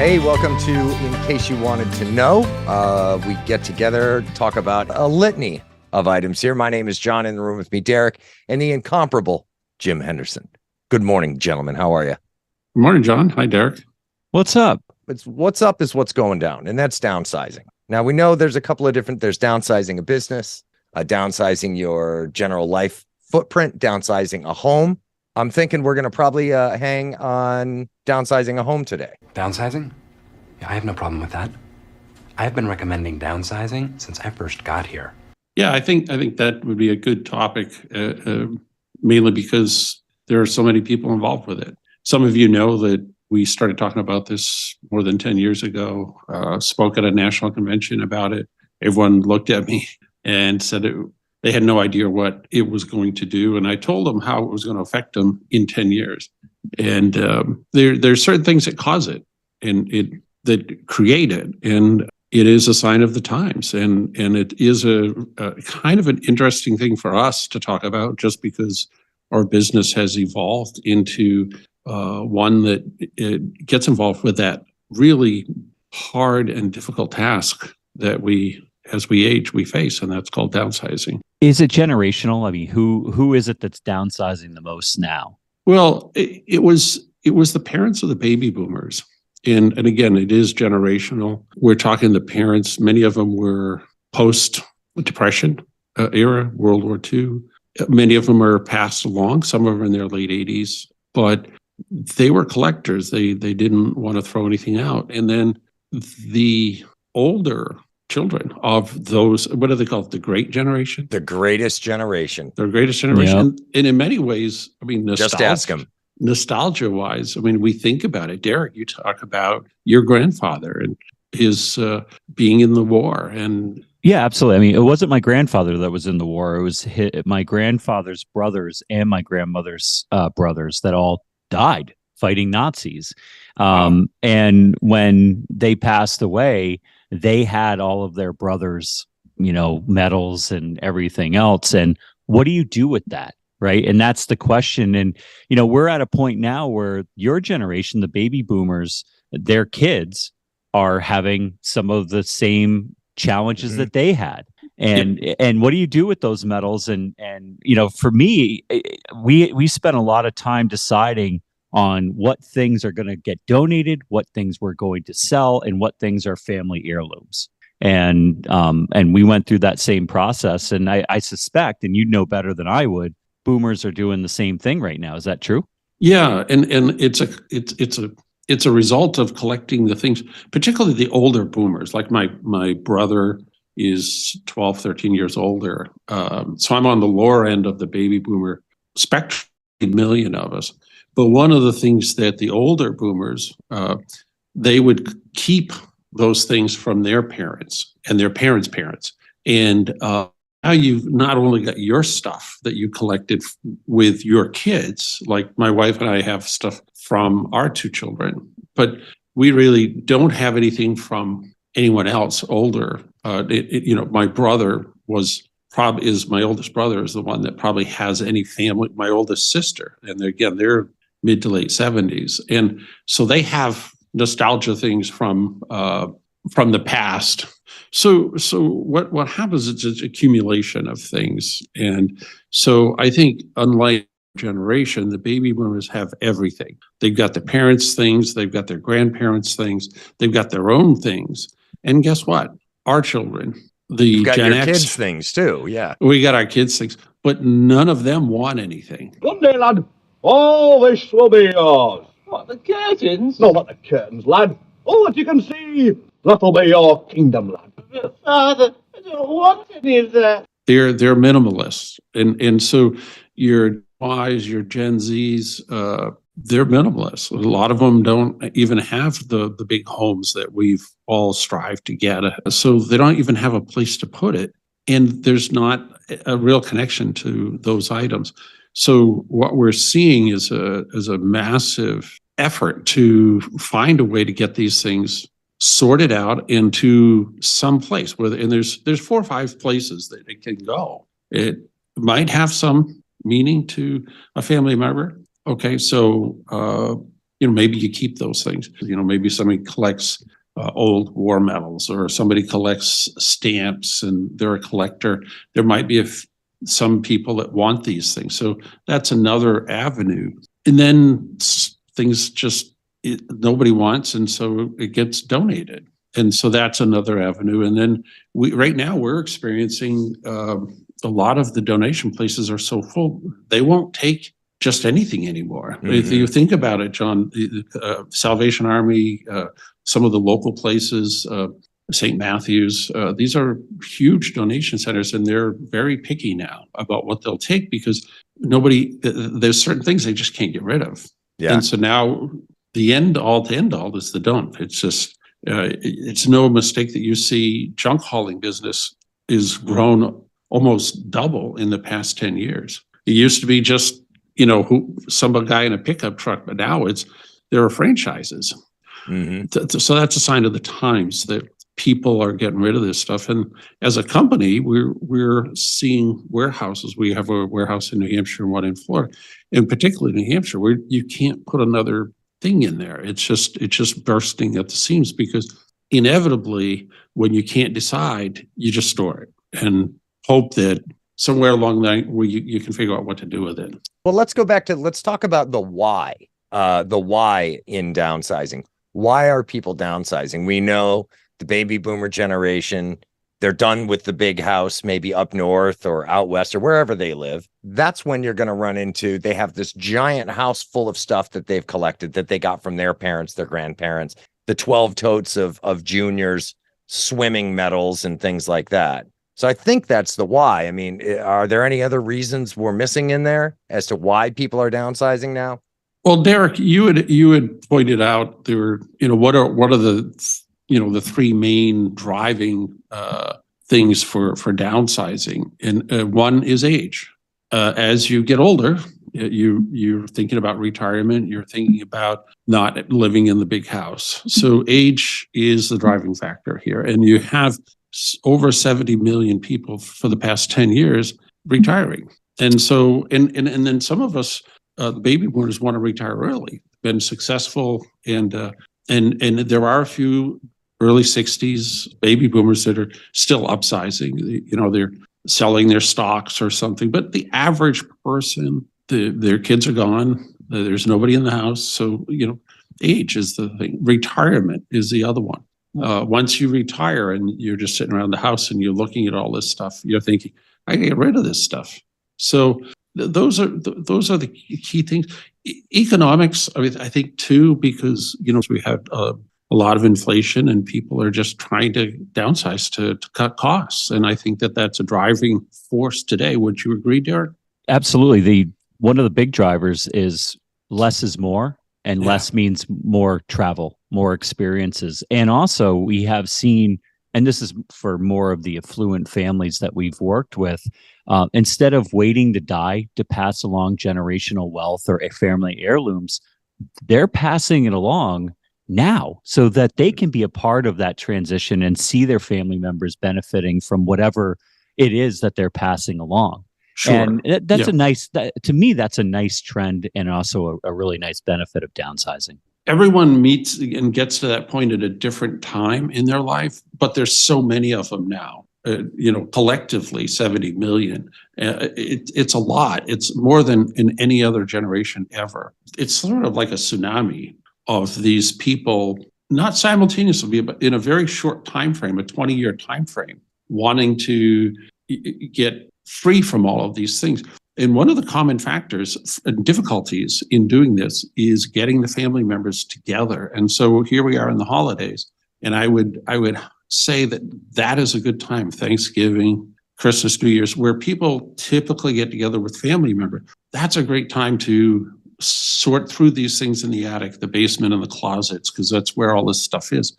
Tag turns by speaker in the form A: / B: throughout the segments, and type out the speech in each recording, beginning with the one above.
A: Hey, welcome to In Case You Wanted to Know. We get together, talk about a litany of items here. My name is John. In the room with me, Derek, and the incomparable Jim Henderson. Good morning, gentlemen. How are you?
B: Good morning, John. Hi, Derek.
C: What's up?
A: What's up is what's going down, and that's downsizing. Now, we know there's a couple of different, there's downsizing a business, downsizing your general life footprint, downsizing a home. I'm thinking we're going to probably hang on downsizing a home today.
D: Downsizing? Yeah, I have no problem with that. I have been recommending downsizing since I first got here.
B: Yeah, I think that would be a good topic, mainly because there are so many people involved with it. Some of you know that we started talking about this more than 10 years ago, spoke at a national convention about it. Everyone looked at me and said they had no idea what it was going to do. And I told them how it was going to affect them in 10 years. And there's certain things that cause it and that create it. And it is a sign of the times. And it is a kind of an interesting thing for us to talk about just because our business has evolved into one that it gets involved with that really hard and difficult task that as we age, we face, and that's called downsizing.
C: Is it generational? I mean, who is it that's downsizing the most now?
B: Well, it was the parents of the baby boomers. And again, it is generational. We're talking the parents, many of them were post-Depression era, World War II. Many of them are passed along, some of them in their late 80s, but they were collectors. They didn't want to throw anything out. And then the older children of those, what do they call it? The great generation?
A: The greatest generation.
B: The greatest generation.
C: Yep.
B: And in many ways, I mean,
A: Just ask them.
B: Nostalgia-wise, I mean, we think about it. Derek, you talk about your grandfather and his being in the war. And
C: Yeah, absolutely. I mean, it wasn't my grandfather that was in the war. It was my grandfather's brothers and my grandmother's brothers that all died fighting Nazis. And when they passed away, they had all of their brothers, medals and everything else. And what do you do with that? Right. And that's the question. And, we're at a point now where your generation, the baby boomers, their kids are having some of the same challenges that they had. And what do you do with those medals? And for me, we spent a lot of time deciding on what things are going to get donated, what things we're going to sell, and what things are family heirlooms. And we went through that same process. And I suspect, and you know better than I would, boomers are doing the same thing right now. Is that true?
B: yeah, and it's a result of collecting the things, particularly the older boomers. Like my brother is 12, 13 years older. So I'm on the lower end of the baby boomer spectrum, a million of us. But one of the things that the older boomers, they would keep those things from their parents and their parents' parents. And now you've not only got your stuff that you collected with your kids, like my wife and I have stuff from our two children, but we really don't have anything from anyone else older. My brother is my oldest brother is the one that probably has any family. My oldest sister, and they're mid to late 70s, and so they have nostalgia things from the past. So what happens is it's accumulation of things, and so I think unlike generation, the baby boomers have everything. They've got their parents' things, they've got their grandparents' things, they've got their own things, and guess what? Our children, the
A: Got
B: Gen
A: your
B: X,
A: kids things too. Yeah.
B: we got our kids' things, but none of them want anything.
E: Good day, lad. All this will be yours. What, the curtains? No, not the curtains, lad. All that you can see. That'll be your kingdom, lad.
F: But Father, I don't want any of that.
B: They're minimalists, and so your Ys, your Gen Zs, they're minimalists. A lot of them don't even have the big homes that we've all strived to get. So they don't even have a place to put it, and there's not a real connection to those items. So what we're seeing is a massive effort to find a way to get these things sorted out into some place and there's 4 or 5 places that it can go. It might have some meaning to a family member. Okay, so maybe you keep those things. Maybe somebody collects old war medals, or somebody collects stamps and they're a collector. There might be some people that want these things. So that's another avenue. And then things just nobody wants, and so it gets donated. And so that's another avenue. And then right now we're experiencing a lot of the donation places are so full, they won't take just anything anymore. Mm-hmm. If you think about it, John, Salvation Army, some of the local places, St. Matthew's, these are huge donation centers, and they're very picky now about what they'll take, because there's certain things they just can't get rid of. Yeah. And so now the end all is the dump. It's just, it's no mistake that you see junk hauling business is grown almost double in the past 10 years. It used to be just, some guy in a pickup truck, but now there are franchises. Mm-hmm. So that's a sign of the times that people are getting rid of this stuff. And as a company, we're seeing warehouses. We have a warehouse in New Hampshire and one in Florida, and particularly New Hampshire, where you can't put another thing in there. It's just bursting at the seams, because inevitably, when you can't decide, you just store it and hope that somewhere along the line where you can figure out what to do with it.
A: Well, let's talk about the why in downsizing. Why are people downsizing? We know the baby boomer generation, they're done with the big house, maybe up north or out west or wherever they live. That's when you're going to run into, they have this giant house full of stuff that they've collected, that they got from their parents, their grandparents, the 12 totes of juniors swimming medals and things like that. So I think that's the why. I mean, are there any other reasons we're missing in there as to why people are downsizing now?
B: Well, Derek, you had pointed out there were, what are the the three main driving things for downsizing, and one is age. As you get older, you're thinking about retirement. You're thinking about not living in the big house. So age is the driving factor here, and you have over 70 million people for the past 10 years retiring. And so, and then some of us, the baby boomers, want to retire early, been successful, and there are a few early 60s baby boomers that are still upsizing. They're selling their stocks or something, but the average person, their kids are gone. There's nobody in the house. So, age is the thing. Retirement is the other one. Once you retire and you're just sitting around the house and you're looking at all this stuff, you're thinking, I can get rid of this stuff. So those are the key things. Economics, I think too, because we had a lot of inflation and people are just trying to downsize to cut costs, and I think that's a driving force today. Would you agree, Derek?
C: Absolutely. One of the big drivers is less is more, and less means more travel, more experiences. And also we have seen, and this is for more of the affluent families that we've worked with, instead of waiting to die to pass along generational wealth or family heirlooms, they're passing it along now so that they can be a part of that transition and see their family members benefiting from whatever it is that they're passing along. Sure. And that's to me, that's a nice trend, and also a really nice benefit of downsizing.
B: Everyone meets and gets to that point at a different time in their life, but there's so many of them now. Collectively 70 million. It's a lot. It's more than in any other generation ever. It's sort of like a tsunami of these people, not simultaneously, but in a very short time frame, a 20-year time frame, wanting to get free from all of these things. And one of the common factors and difficulties in doing this is getting the family members together. And so here we are in the holidays, and I would say that is a good time, Thanksgiving, Christmas, New Year's, where people typically get together with family members. That's a great time to sort through these things in the attic, the basement, and the closets, because that's where all this stuff is.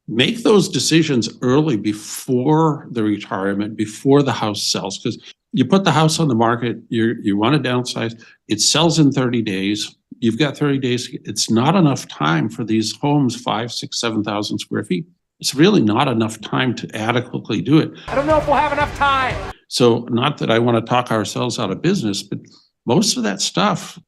B: Make those decisions early, before the retirement, before the house sells, because you put the house on the market, you want to downsize, it sells in 30 days. You've got 30 days. It's not enough time for these homes, 5, 6, 7,000 square feet. It's really not enough time to adequately do it.
G: I don't know if we'll have enough time.
B: So not that I want to talk ourselves out of business, but most of that stuff,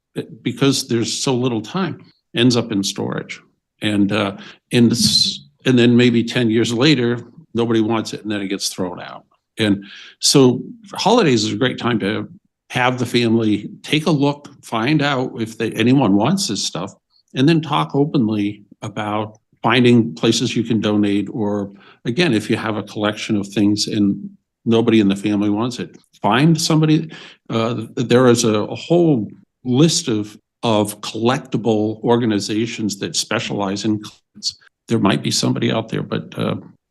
B: because there's so little time, ends up in storage. And and then maybe 10 years later, nobody wants it, and then it gets thrown out. And so holidays is a great time to have the family take a look, find out if anyone wants this stuff, and then talk openly about finding places you can donate. Or again, if you have a collection of things and nobody in the family wants it, find somebody. There is a whole list of collectible organizations that specialize in collections. There might be somebody out there, but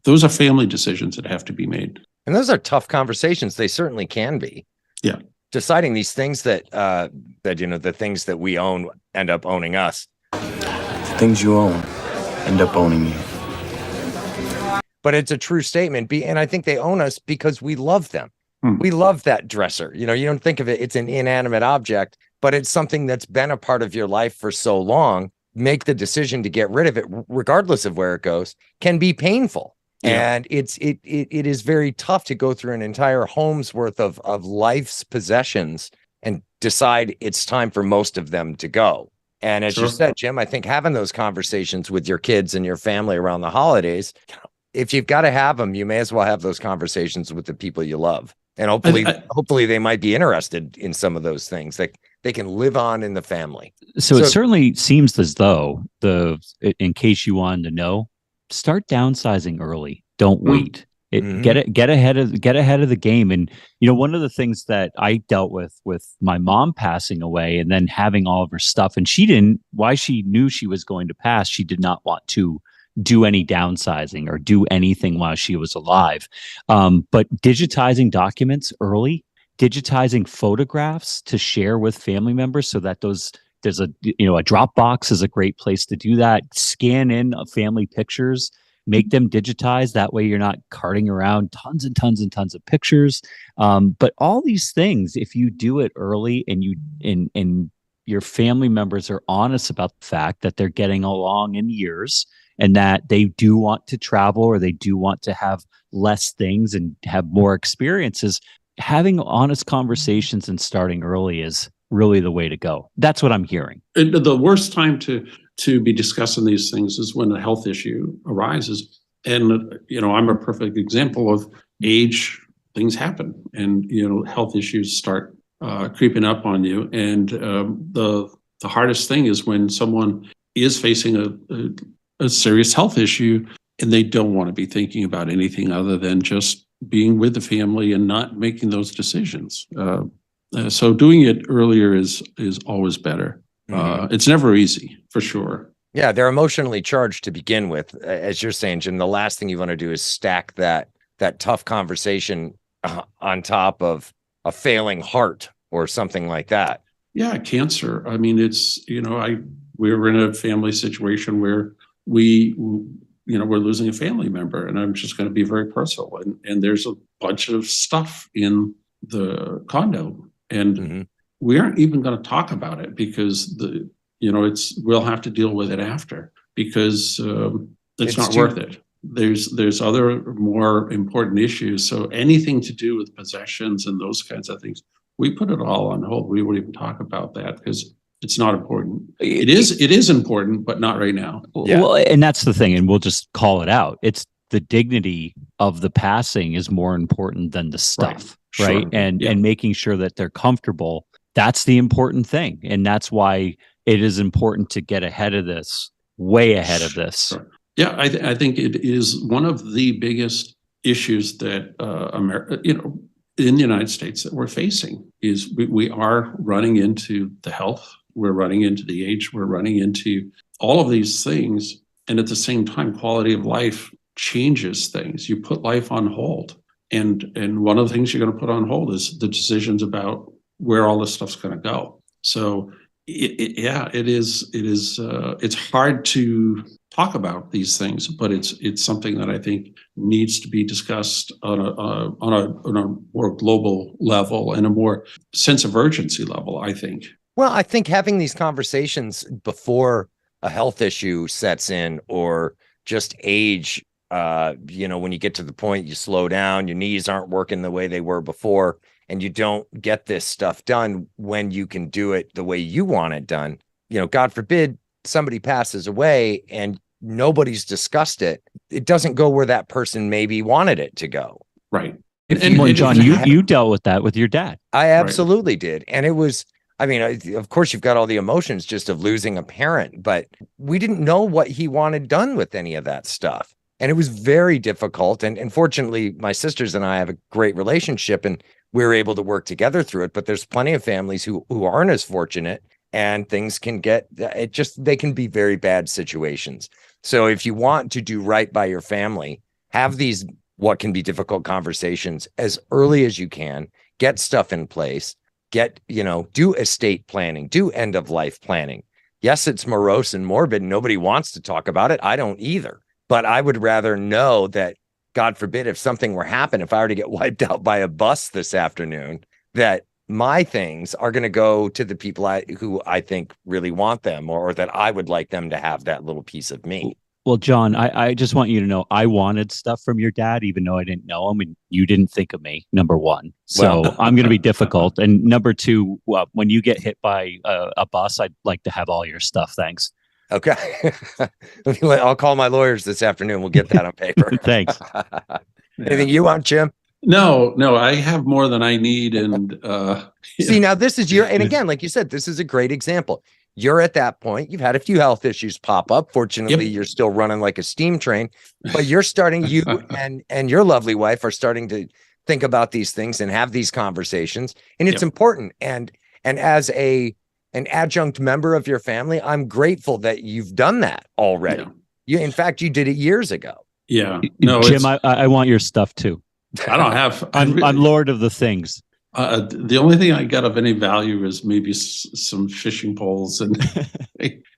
B: those are family decisions that have to be made.
A: And those are tough conversations. They certainly can be.
B: Yeah.
A: Deciding these things that the things that we own end up owning us.
H: The things you own end up owning you.
A: But it's a true statement. And I think they own us because we love them. We love that dresser. You don't think of it, it's an inanimate object, but it's something that's been a part of your life for so long. Make the decision to get rid of it, regardless of where it goes, can be painful. Yeah. And it is very tough to go through an entire home's worth of life's possessions and decide it's time for most of them to go. And as you said, Jim, I think having those conversations with your kids and your family around the holidays, if you've got to have them, you may as well have those conversations with the people you love. And hopefully they might be interested in some of those things that they can live on in the family.
C: So it certainly seems as though in case you wanted to know, start downsizing early. Don't wait. Get ahead of the game. And one of the things that I dealt with my mom passing away and then having all of her stuff, and why she knew she was going to pass, she did not want to do any downsizing or do anything while she was alive. But digitizing documents early, digitizing photographs to share with family members so that there's a Dropbox is a great place to do that. Scan in family pictures, make them digitized. That way you're not carting around tons and tons and tons of pictures. But all these things, if you do it early and your family members are honest about the fact that they're getting along in years and that they do want to travel or they do want to have less things and have more experiences, having honest conversations and starting early is really the way to go. That's what I'm hearing.
B: And the worst time to be discussing these things is when a health issue arises. And, I'm a perfect example of age, things happen and, health issues start creeping up on you. And the hardest thing is when someone is facing a serious health issue and they don't want to be thinking about anything other than just being with the family and not making those decisions. So doing it earlier is always better. It's never easy, for sure.
A: Yeah, they're emotionally charged to begin with. As you're saying, Jim, the last thing you want to do is stack that tough conversation on top of a failing heart or something like that.
B: Yeah, cancer. I mean, it's, we were in a family situation where we're losing a family member, and I'm just going to be very personal. And there's a bunch of stuff in the condo, and we aren't even going to talk about it because we'll have to deal with it after because it's not worth it. There's other more important issues. So anything to do with possessions and those kinds of things, we put it all on hold. We won't even talk about that because it's not important. It is important, but not right now.
C: Yeah. Well, and that's the thing, and we'll just call it out. It's the dignity of the passing is more important than the stuff, right?
B: Sure.
C: And making sure that they're comfortable. That's the important thing, and that's why it is important to get ahead of this, way ahead of this.
B: Sure. Yeah, I think it is one of the biggest issues that America, in the United States that we're facing is we are running into the health, we're running into the age, we're running into all of these things. And at the same time, quality of life changes things. You put life on hold. And one of the things you're going to put on hold is the decisions about where all this stuff's going to go. So it's hard to talk about these things, but it's something that I think needs to be discussed on a more global level and a more sense of urgency level, I think.
A: Well, I think having these conversations before a health issue sets in or just age, when you get to the point you slow down, your knees aren't working the way they were before, and you don't get this stuff done when you can do it the way you want it done. God forbid somebody passes away and nobody's discussed it, it doesn't go where that person maybe wanted it to go.
B: Right.
C: And John, you dealt with that with your dad.
A: I absolutely did. And it was, I mean, of course, you've got all the emotions just of losing a parent, but we didn't know what he wanted done with any of that stuff. And it was very difficult. And fortunately, my sisters and I have a great relationship and we were able to work together through it. But there's plenty of families who aren't as fortunate, and things can get, they can be very bad situations. So if you want to do right by your family, have these what can be difficult conversations as early as you can, get stuff in place, do estate planning, do end of life planning. Yes, it's morose and morbid. Nobody wants to talk about it. I don't either. But I would rather know that, God forbid, if something were to happen, if I were to get wiped out by a bus this afternoon, that my things are going to go to the people who I think really want them, or that I would like them to have that little piece of me.
C: Well, John, I just want you to know I wanted stuff from your dad, even though I didn't know him, and you didn't think of me, number one. So I'm going to be difficult. And number two, when you get hit by a bus, I'd like to have all your stuff. Thanks.
A: Okay. I'll call my lawyers this afternoon. We'll get that on paper.
C: Thanks.
A: Anything you want, Jim?
B: No, I have more than I need. And
A: see, now this is and again, like you said, this is a great example. You're at that point. You've had a few health issues pop up. Fortunately, You're still running like a steam train, but you're starting, you and your lovely wife are starting to think about these things and have these conversations. And it's important. And as an adjunct member of your family, I'm grateful that you've done that already. In fact, you did it years ago.
B: Yeah. No,
C: Jim, I want your stuff too.
B: I don't have.
C: I'm Lord of the Things.
B: The only thing I got of any value is maybe some fishing poles. And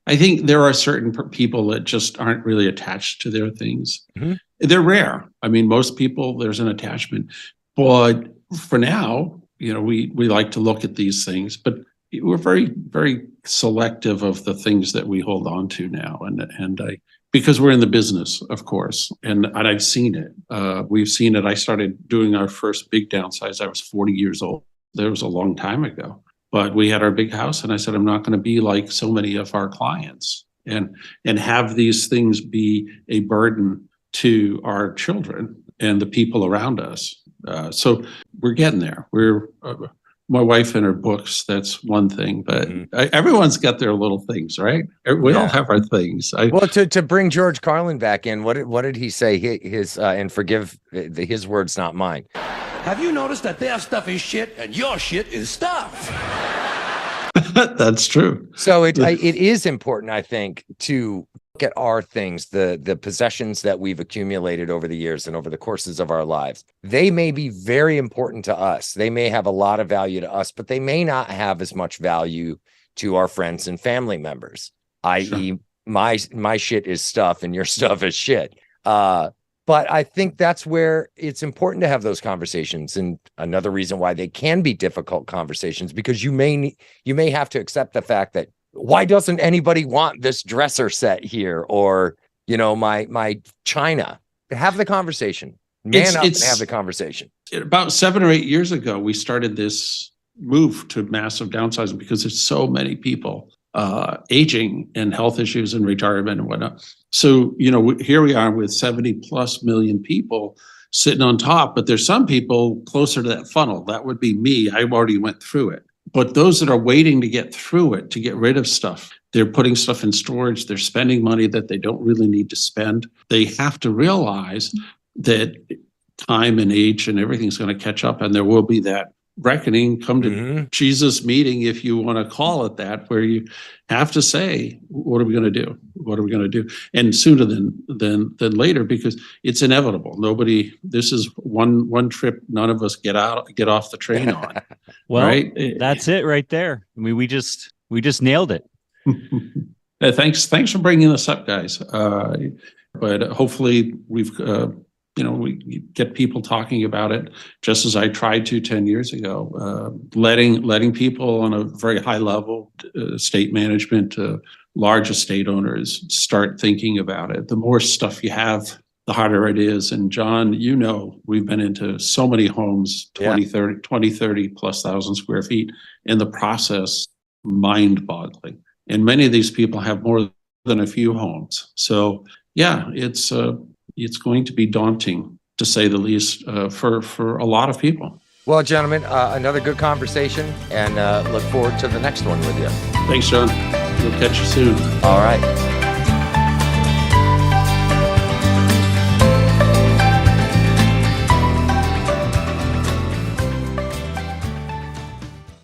B: I think there are certain people that just aren't really attached to their things. Mm-hmm. They're rare. I mean, most people, there's an attachment. But for now, we like to look at these things, but we're very, very selective of the things that we hold on to now. Because we're in the business, of course, and I've seen it. We've seen it. I started doing our first big downsize. I was 40 years old. That was a long time ago. But we had our big house, and I said, I'm not going to be like so many of our clients and have these things be a burden to our children and the people around us. So we're getting there. We're my wife and her books, that's one thing, but everyone's got their little things, right? We all have our things.
A: Well, to bring George Carlin back in, what did he say? His and forgive his words, not mine.
I: Have you noticed that their stuff is shit and your shit is stuff?
B: That's true.
A: So it is important, I think, to look at our things, the possessions that we've accumulated over the years and over the courses of our lives. They may be very important to us. They may have a lot of value to us, but they may not have as much value to our friends and family members, i.e. my shit is stuff and your stuff is shit. But I think that's where it's important to have those conversations. And another reason why they can be difficult conversations, because you may have to accept the fact that, why doesn't anybody want this dresser set here? Or, my china. Have the conversation. Man up and have the conversation.
B: About 7 or 8 years ago, we started this move to massive downsizing because there's so many people aging and health issues and retirement and whatnot. So, here we are with 70+ million people sitting on top, but there's some people closer to that funnel. That would be me. I already went through it. But those that are waiting to get through it, to get rid of stuff, they're putting stuff in storage, they're spending money that they don't really need to spend. They have to realize that time and age and everything's going to catch up, and there will be that reckoning, come to Jesus meeting, if you want to call it that, where you have to say, what are we going to do? What are we going to do? And sooner than later, because it's inevitable. This is one trip none of us get off the train on.
C: Well,
B: right?
C: That's it right there. I mean, we just nailed it.
B: Thanks for bringing this up, guys. But hopefully we get people talking about it, just as I tried to 10 years ago, letting people on a very high level, estate management, large estate owners, start thinking about it. The more stuff you have, the harder it is. And John, we've been into so many homes, 30 plus thousand square feet, in the process, mind boggling. And many of these people have more than a few homes. So yeah, it's going to be daunting, to say the least, for a lot of people.
A: Well, gentlemen, another good conversation, and look forward to the next one with you.
B: Thanks, John. We'll catch you soon.
A: All right.